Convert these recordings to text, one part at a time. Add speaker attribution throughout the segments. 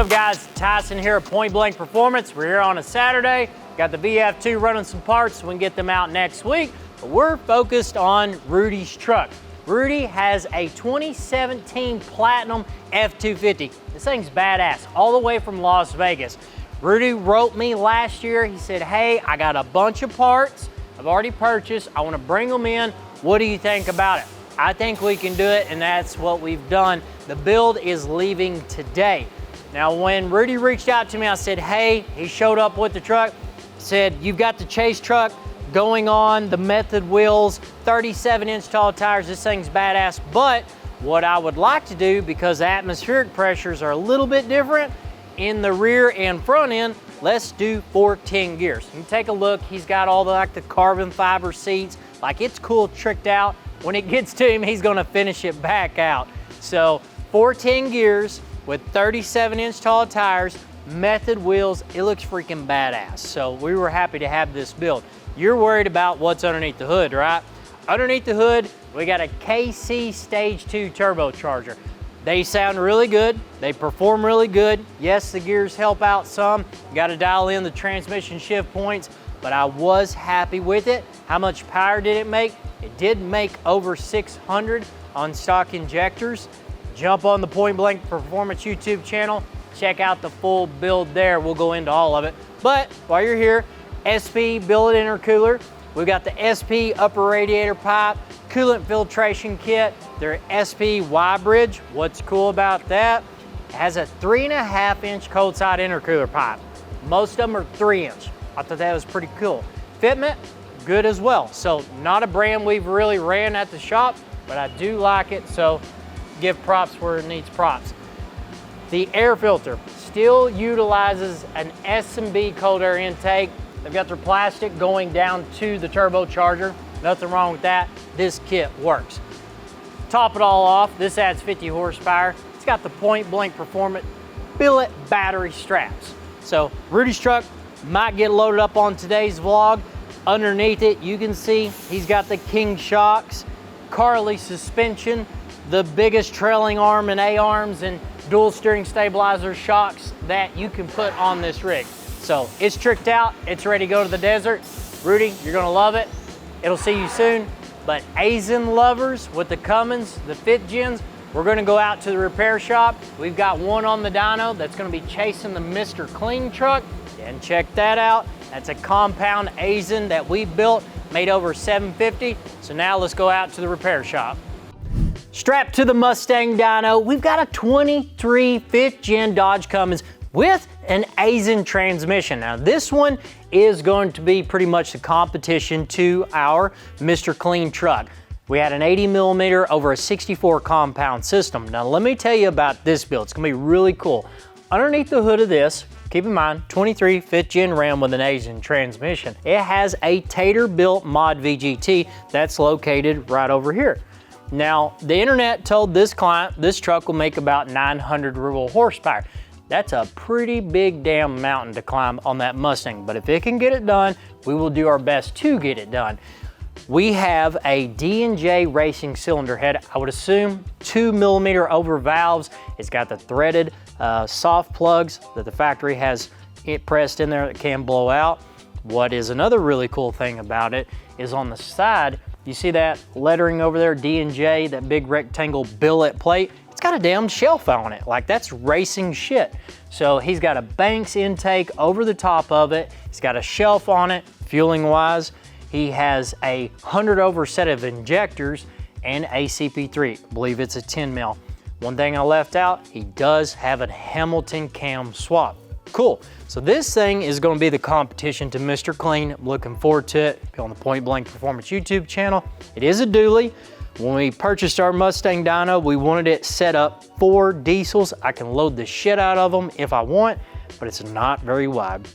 Speaker 1: up, guys? Tyson here at Point Blank Performance. We're here on a Saturday. Got the VF2 running some parts so we can get them out next week. But we're focused on Rudy's truck. Rudy has a 2017 Platinum F250. This thing's badass, all the way from Las Vegas. Rudy wrote me last year. He said, hey, I got a bunch of parts I've already purchased. I want to bring them in. What do you think about it? I think we can do it, and that's what we've done. The build is leaving today. Now, when Rudy reached out to me, I said, hey, he showed up with the truck, said, you've got the chase truck going on, the method wheels, 37-inch tall tires. This thing's badass, but what I would like to do, because the atmospheric pressures are a little bit different in the rear and front end, let's do 410 gears. You can take a look. He's got all the carbon fiber seats. Like, it's cool, tricked out. When it gets to him, he's gonna finish it back out. So 410 gears with 37-inch tall tires, method wheels, it looks freaking badass. So we were happy to have this build. You're worried about what's underneath the hood, right? Underneath the hood, we got a KC Stage 2 turbocharger. They sound really good. They perform really good. Yes, the gears help out some. You gotta dial in the transmission shift points, but I was happy with it. How much power did it make? It did make over 600 on stock injectors. Jump on the Point Blank Performance YouTube channel. Check out the full build there. We'll go into all of it. But while you're here, SP billet intercooler. We've got the SP upper radiator pipe, coolant filtration kit, their SP Y-bridge. What's cool about that? It has a 3.5-inch cold side intercooler pipe. Most of them are 3-inch. I thought that was pretty cool. Fitment, good as well. So not a brand we've really ran at the shop, but I do like it, so give props where it needs props. The air filter still utilizes an S&B cold air intake. They've got their plastic going down to the turbocharger. Nothing wrong with that. This kit works. Top it all off, this adds 50 horsepower. It's got the Point Blank Performance billet battery straps. So Rudy's truck might get loaded up on today's vlog. Underneath it, you can see he's got the King shocks, Carly suspension, the biggest trailing arm and A-arms and dual steering stabilizer shocks that you can put on this rig. So it's tricked out, it's ready to go to the desert. Rudy, you're gonna love it. It'll see you soon. But Aisin Lovers with the Cummins, the 5th gens, we're gonna go out to the repair shop. We've got one on the dyno that's gonna be chasing the Mr. Clean truck. And check that out. That's a compound Aisin that we built, made over 750. So now let's go out to the repair shop. Strapped to the Mustang dyno, we've got a 23 5th gen Dodge Cummins with an Aisin transmission. Now this one is going to be pretty much the competition to our Mr. Clean truck. We had an 80mm over a 64 compound system. Now let me tell you about this build. It's gonna be really cool. Underneath the hood of this, keep in mind, 23 5th gen Ram with an Aisin transmission. It has a Tater-built MOD VGT that's located right over here. Now, the internet told this client this truck will make about 900 rural horsepower. That's a pretty big damn mountain to climb on that Mustang, but if it can get it done, we will do our best to get it done. We have a D&J racing cylinder head. I would assume 2mm over valves. It's got the threaded soft plugs that the factory has it pressed in there that can blow out. What is another really cool thing about it is on the side, you see that lettering over there, D&J, that big rectangle billet plate? It's got a damn shelf on it. Like, that's racing shit. So he's got a Banks intake over the top of it. He's got a shelf on it, fueling wise. He has a 100 over set of injectors and a CP3. I believe it's a 10 mil. One thing I left out, he does have a Hamilton cam swap. Cool. So this thing is going to be the competition to Mr. Clean. I'm looking forward to it. Be on the Point Blank Performance YouTube channel. It is a dually. When we purchased our Mustang dyno, we wanted it set up for diesels. I can load the shit out of them if I want, but it's not very wide.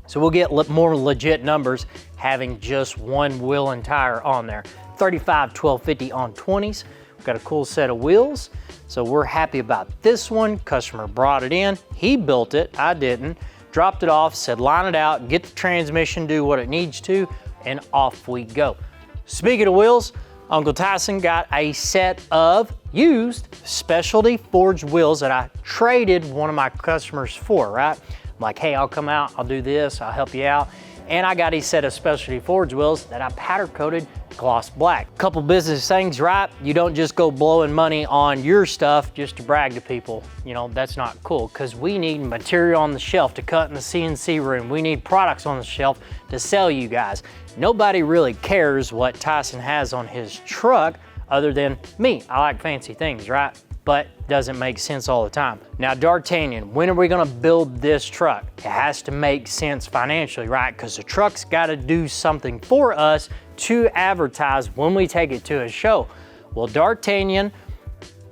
Speaker 1: So we'll get more legit numbers having just one wheel and tire on there. 35 1250 on 20s. We've got a cool set of wheels. So we're happy about this one. Customer brought it in. He built it, I didn't. Dropped it off, said line it out, get the transmission, do what it needs to, and off we go. Speaking of wheels, Uncle Tyson got a set of used specialty forged wheels that I traded one of my customers for, right? I'm like, hey, I'll come out, I'll do this, I'll help you out. And I got a set of specialty forged wheels that I powder coated gloss black. Couple business things, right? You don't just go blowing money on your stuff just to brag to people. You know, that's not cool, because we need material on the shelf to cut in the CNC room. We need products on the shelf to sell you guys. Nobody really cares what Tyson has on his truck other than me. I like fancy things, right? But doesn't make sense all the time. Now, D'Artagnan, when are we gonna build this truck? It has to make sense financially, right? Because the truck's gotta do something for us to advertise when we take it to a show. Well, D'Artagnan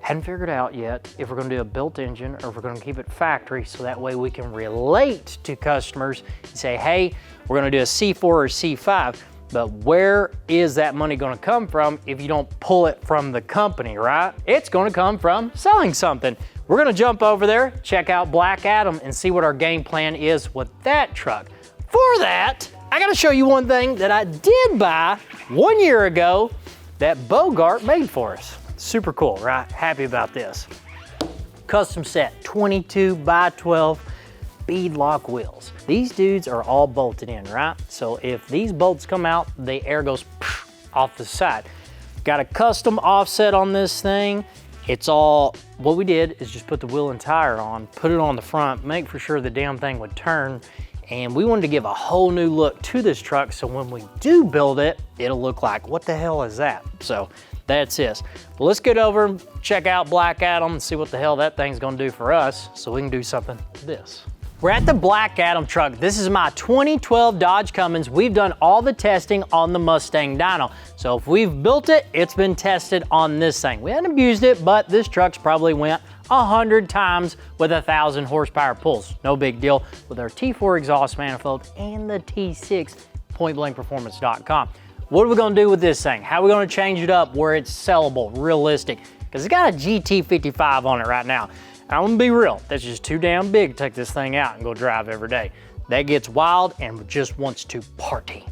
Speaker 1: hadn't figured out yet if we're gonna do a built engine or if we're gonna keep it factory, so that way we can relate to customers and say, hey, we're gonna do a C4 or C5. But where is that money gonna come from if you don't pull it from the company, right? It's gonna come from selling something. We're gonna jump over there, check out Black Adam, and see what our game plan is with that truck. For that, I gotta show you one thing that I did buy 1 year ago that Bogart made for us. Super cool, right? Happy about this. Custom set, 22 by 12 beadlock wheels. These dudes are all bolted in, right? So if these bolts come out, the air goes off the side. Got a custom offset on this thing. It's all, what we did is just put the wheel and tire on, put it on the front, make for sure the damn thing would turn. And we wanted to give a whole new look to this truck, so when we do build it, it'll look like, what the hell is that? So that's this. But let's get over and check out Black Adam and see what the hell that thing's gonna do for us, so we can do something to this. We're at the Black Adam truck. This is my 2012 Dodge Cummins. We've done all the testing on the Mustang dyno. So if we've built it, it's been tested on this thing. We haven't abused it, but this truck's probably went 100 times with 1,000 horsepower pulls. No big deal with our T4 exhaust manifold and the T6 pointblankperformance.com. What are we gonna do with this thing? How are we gonna change it up where it's sellable, realistic? Because it's got a GT55 on it right now. I'm gonna be real, that's just too damn big to take this thing out and go drive every day. That gets wild and just wants to party.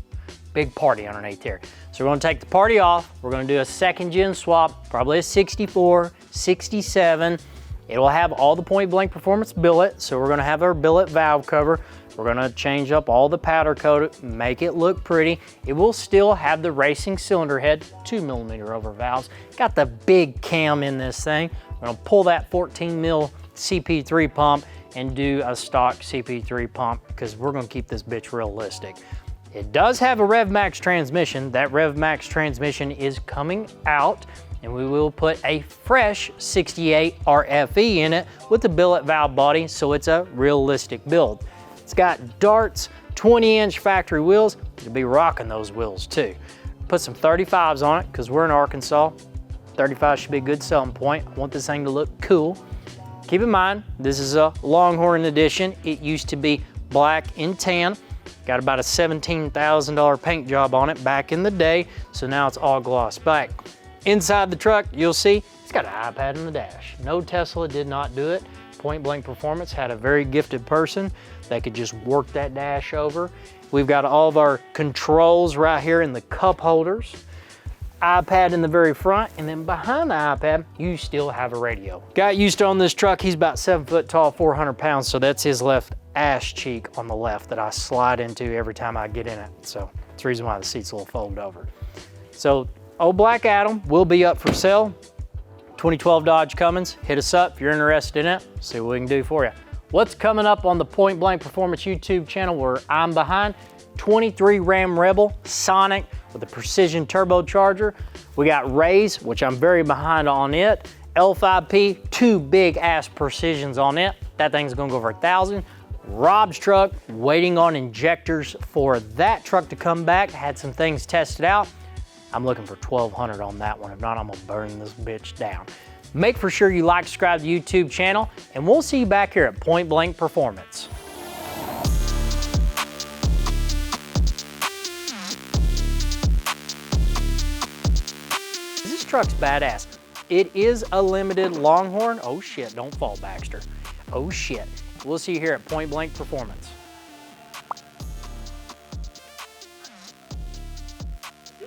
Speaker 1: Big party underneath here. So we're gonna take the party off, we're gonna do a second gen swap, probably a 64, 67. It'll have all the Point Blank Performance billet, so we're gonna have our billet valve cover. We're gonna change up all the powder coat, make it look pretty. It will still have the racing cylinder head, 2mm over valves. Got the big cam in this thing. We're gonna pull that 14 mil CP3 pump and do a stock CP3 pump because we're gonna keep this bitch realistic. It does have a RevMax transmission. That RevMax transmission is coming out, and we will put a fresh 68 RFE in it with the billet valve body, so it's a realistic build. It's got darts, 20-inch factory wheels. You'll be rocking those wheels too. Put some 35s on it because we're in Arkansas. 35 should be a good selling point. I want this thing to look cool. Keep in mind, this is a Longhorn edition. It used to be black and tan. Got about a $17,000 paint job on it back in the day, so now it's all gloss black. Inside the truck, you'll see it's got an iPad in the dash. No Tesla did not do it. Point Blank Performance had a very gifted person that could just work that dash over. We've got all of our controls right here in the cup holders. iPad in the very front, and then behind the iPad, you still have a radio. Got used to on this truck, he's about 7 foot tall, 400 pounds, so that's his left ass cheek on the left that I slide into every time I get in it. So that's the reason why the seat's a little folded over. So old Black Adam will be up for sale. 2012 Dodge Cummins, hit us up if you're interested in it, see what we can do for you. What's coming up on the Point Blank Performance YouTube channel where I'm behind? 23 Ram Rebel Sonic with a precision turbocharger. We got Rays, which I'm very behind on it. L5P, 2 big ass precisions on it. That thing's gonna go for 1,000. Rob's truck, waiting on injectors for that truck to come back. Had some things tested out. I'm looking for 1,200 on that one. If not, I'm gonna burn this bitch down. Make for sure you like, subscribe to the YouTube channel, and we'll see you back here at Point Blank Performance. This truck's badass. It is a limited Longhorn. Oh shit, don't fall, Baxter. Oh shit. We'll see you here at Point Blank Performance.